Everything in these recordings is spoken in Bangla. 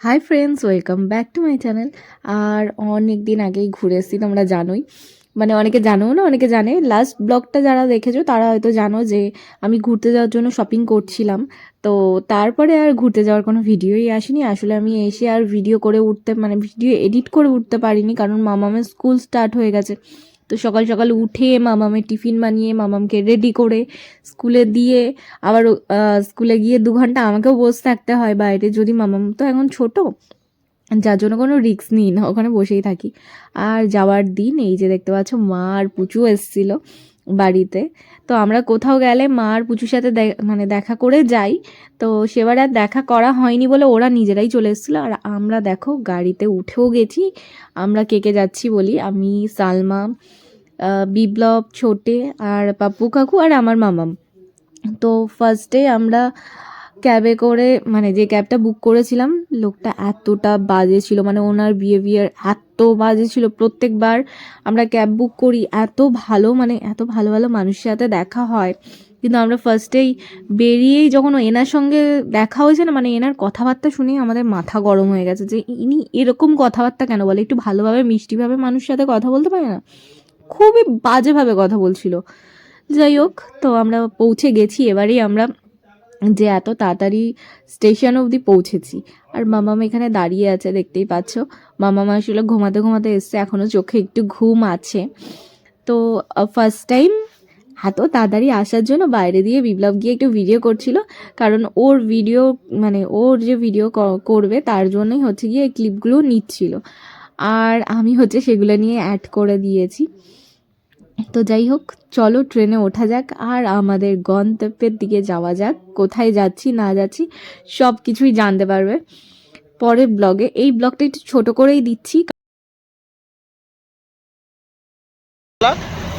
High friends, welcome back to my channel. আর অনেক দিন আগেই ঘুরে এসেছি, তোমরা জানোই। মানে অনেকে জানো না, অনেকে জানে। লাস্ট ব্লগটা যারা দেখেছো তারা হয়তো জানো যে আমি ঘুরতে যাওয়ার জন্য শপিং করছিলাম। তো তারপরে আর ঘুরতে যাওয়ার কোনো ভিডিওই আসেনি। আসলে আমি এসে আর ভিডিও করে উঠতে মানে ভিডিও এডিট করে উঠতে পারিনি, কারণ মামামের স্কুল স্টার্ট হয়ে গেছে। তো সকাল সকাল উঠে মামামের টিফিন বানিয়ে মামামকে রেডি করে স্কুলে দিয়ে আবার স্কুলে গিয়ে 2 ঘন্টা আমাকেও বসে থাকতে হয় বাইরে, যদি মামাম তো এখন ছোট, যার জন্য কোনো রিস্ক নিই না, ওখানে বসেই থাকি। আর যাওয়ার দিন এই যে দেখতে পাচ্ছ, মা আর পুচু এসেছিল বাড়িতে। তো আমরা কোথাও গেলে মা আর পুচুর সাথে মানে দেখা করে যাই। তো সেবার আর দেখা করা হয়নি বলে ওরা নিজেরাই চলে এসেছিলো। আর আমরা দেখো গাড়িতে উঠেও গেছি। আমরা কে কে যাচ্ছি বলি, আমি, সালমা, বিপ্লব, ছোটে আর পাপ্পু কাকু আর আমার মামাম। তো ফার্স্টে আমরা ক্যাবে করে, মানে যে ক্যাবটা বুক করেছিলাম, লোকটা এতটা বাজে ছিল, মানে ওনার বিহেভিয়ার এত বাজে ছিল। প্রত্যেকবার আমরা ক্যাব বুক করি, এত ভালো, মানে এত ভালো ভালো মানুষের সাথে দেখা হয়, কিন্তু আমরা ফার্স্টেই বেরিয়েই যখন এনার সঙ্গে দেখা হয়েছে না, মানে এনার কথাবার্তা শুনেই আমাদের মাথা গরম হয়ে গেছে যে ইনি এরকম কথাবার্তা কেন বলে, একটু ভালোভাবে মিষ্টিভাবে মানুষের সাথে কথা বলতে পারে না, খুবই বাজেভাবে কথা বলছিল। যাই হোক, তো আমরা পৌঁছে গেছি। এবারেই আমরা যে এত তাড়াতাড়ি স্টেশন অবধি পৌঁছেছি। আর মামাম এখানে দাঁড়িয়ে আছে, দেখতেই পাচ্ছ। মামাম আসলে ঘুমাতে ঘুমাতে এসছে, এখনও চোখে একটু ঘুম আছে। তো ফার্স্ট টাইম এত তাড়াতাড়ি আসার জন্য বাইরে দিয়ে বিপ্লব গিয়ে একটু ভিডিও করছিল, কারণ ওর ভিডিও, মানে ওর যে ভিডিও করবে তার জন্যই হচ্ছে গিয়ে এই ক্লিপগুলো নিচ্ছিল। আর আমি হচ্ছে সেগুলো নিয়ে অ্যাড করে দিয়েছি। তো যাই হোক, চলো ট্রেনে ওঠা যাক আর আমাদের গন্তব্যের দিকে যাওয়া যাক। কোথায় যাচ্ছি না যাচ্ছি সব কিছুই জানতে পারবে পরের ব্লগে। এই ব্লগটা একটু ছোট করেই দিচ্ছি।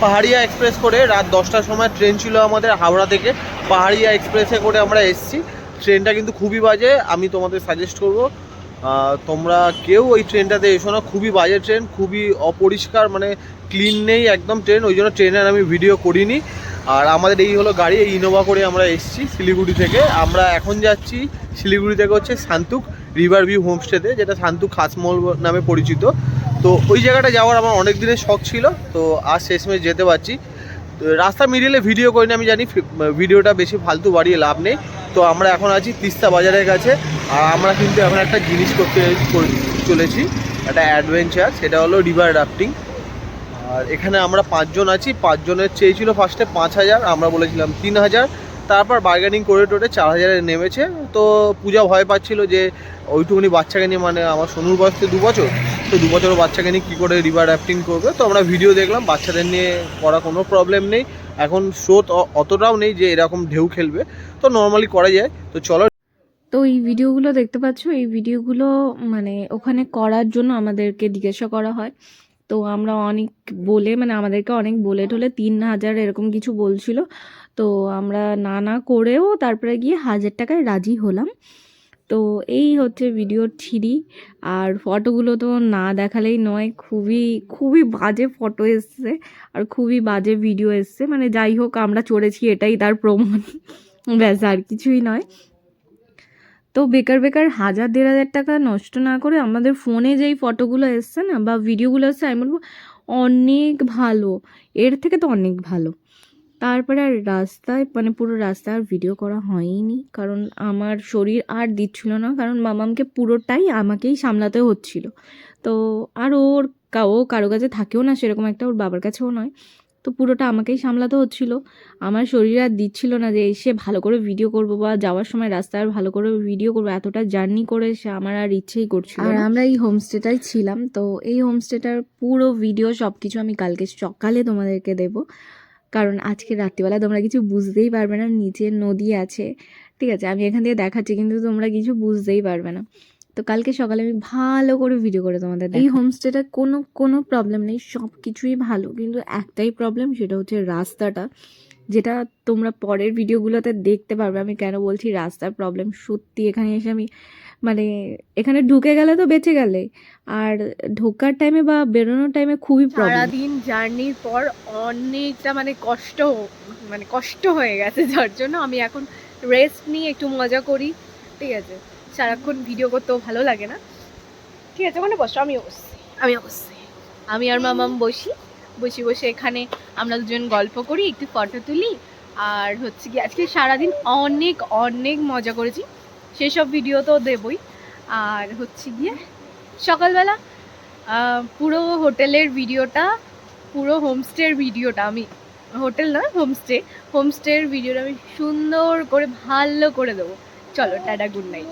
পাহাড়িয়া এক্সপ্রেস করে রাত 10টার সময় ট্রেন ছিল আমাদের হাওড়া থেকে। পাহাড়িয়া এক্সপ্রেসে করে আমরা এসেছি। ট্রেনটা কিন্তু খুবই বাজে, আমি তোমাদের সাজেস্ট করব তোমরা কেউ ওই ট্রেনটাতে এসো না। খুবই বাজে ট্রেন, খুবই অপরিষ্কার, মানে ক্লিন নেই একদম ট্রেন। ওই জন্য ট্রেনের আমি ভিডিও করিনি। আর আমাদের এই হলো গাড়ি, এই ইনোভা করে আমরা এসেছি শিলিগুড়ি থেকে। আমরা এখন যাচ্ছি শিলিগুড়ি থেকে হচ্ছে শান্তুক রিভার ভিউ হোমস্টেতে, যেটা শান্তুক খাসমহল নামে পরিচিত। তো ওই জায়গাটা যাওয়ার আমার অনেক দিনের শখ ছিল, তো আজ শেষমেশ যেতে পারছি। তো রাস্তা মিডিলে ভিডিও করিনি, আমি জানি ভিডিওটা বেশি ফালতু বাড়িয়ে লাভ নেই। তো আমরা এখন আছি তিস্তা বাজারের কাছে। আর আমরা কিন্তু এখন একটা জিনিস করতে চলেছি, একটা অ্যাডভেঞ্চার, সেটা হলো রিভার রাফটিং। আর এখানে আমরা 5 জন আছি। 5 জনের চেয়েছিল ফার্স্টে 5,000, আমরা বলেছিলাম 3,000। তারপর বার্গেনিং করে টোটে 4,000-এ নেমেছে। তো পূজা ভয় পাচ্ছিল যে ওইটুকুনি বাচ্চাকে নিয়ে, মানে আমার সোনুর বয়স তো 2 বছর, তো 2 বছর বাচ্চাকে নিয়ে কী করে রিভার রাফটিং করবে। তো আমরা ভিডিও দেখলাম, বাচ্চাদের নিয়ে করা কোনো প্রবলেম নেই। এখন স্রোত অতটাও নেই যে এরকম ঢেউ খেলবে, তো নর্মালি করা যায়। তো চলো। তো এই ভিডিওগুলো দেখতে পাচ্ছ, এই ভিডিওগুলো মানে ওখানে করার জন্য আমাদেরকে জিজ্ঞাসা করা হয়। তো আমরা অনেক বলে, মানে আমাদেরকে অনেক বলে ঠলে 3,000 এরকম কিছু বলছিল। তো আমরা না না করেও তারপরে গিয়ে 1,000 টাকায় রাজি হলাম। তো এই হচ্ছে ভিডিওর থ্রি। আর ফটোগুলো তো না দেখালেই নয়, খুবই খুবই বাজে ফটো এসছে আর খুবই বাজে ভিডিও এসছে। মানে যাই হোক, আমরা চড়েছি এটাই তার প্রমাণ, ব্যাস আর কিছুই নয়। তো বেকার বেকার 1,000-1,500 টাকা নষ্ট না করে আমাদের ফোনে যেই ফটোগুলো এসছে না বা ভিডিওগুলো এসছে, আমি বলবো অনেক ভালো, এর থেকে তো অনেক ভালো। তারপরে আর রাস্তায়, মানে পুরো রাস্তা আর ভিডিও করা হয়নি, কারণ আমার শরীর আর দিচ্ছিল না, কারণ মামামকে পুরোটাই আমাকেই সামলাতে হচ্ছিল। তো আর ও কারো কাছে থাকেও না সেরকম একটা, ওর বাবার কাছেও নয়। তো পুরোটা আমাকেই সামলাতে হচ্ছিল। আমার শরীর আর দিচ্ছিল না যে এসে ভালো করে ভিডিও করব বা যাওয়ার সময় রাস্তায় আর ভালো করে ভিডিও করবো, এতটা জার্নি করে সে আমার আর ইচ্ছেই করছিল। আর আমরা এই হোমস্টেটাই ছিলাম। তো এই হোমস্টেটার পুরো ভিডিও সব কিছু আমি কালকে সকালে তোমাদেরকে দেবো, কারণ আজকে রাত্রিবেলা তোমরা কিছু বুঝতেই পারবে না। নিচে নদী আছে, ঠিক আছে, আমি এখান থেকে দেখাচ্ছি কিন্তু তোমরা কিছু বুঝতেই পারবে না। তো কালকে সকালে আমি ভালো করে ভিডিও করে তোমাদের এই হোমস্টেটা কোনো কোনো প্রবলেম নেই, সব কিছুই ভালো, কিন্তু একটাই প্রবলেম, সেটা হচ্ছে রাস্তাটা, যেটা তোমরা পরের ভিডিওগুলোতে দেখতে পারবে। আমি কেন বলছি রাস্তার প্রবলেম, সত্যি এখানে এসে আমি, মানে এখানে ঢুকে গেলে তো বেঁচে গেলে, আর ঢোকার টাইমে বা বেরোনোর টাইমে খুবই প্রবলেম। সারাদিন জার্নির পর অনেকটা মানে কষ্ট হয়ে গেছে, যার জন্য আমি এখন রেস্ট নিয়ে একটু মজা করি, ঠিক আছে। সারাক্ষণ ভিডিও করতেও ভালো লাগে না। ঠিক আছে, ওখানে বসো, আমি বসছি, আমি আর মামাম বসে এখানে আমরা দুজন গল্প করি, একটু ফটো তুলি। আর হচ্ছে কি আজকে সারাদিন অনেক অনেক মজা করেছি, সেসব ভিডিও তো দেবই। আর হচ্ছে গিয়ে সকালবেলা পুরো হোটেলের ভিডিওটা, পুরো হোমস্টের ভিডিওটা, আমি হোটেল না হোমস্টের ভিডিওটা আমি সুন্দর করে ভালো করে দেবো। চলো টাটা, গুড নাইট।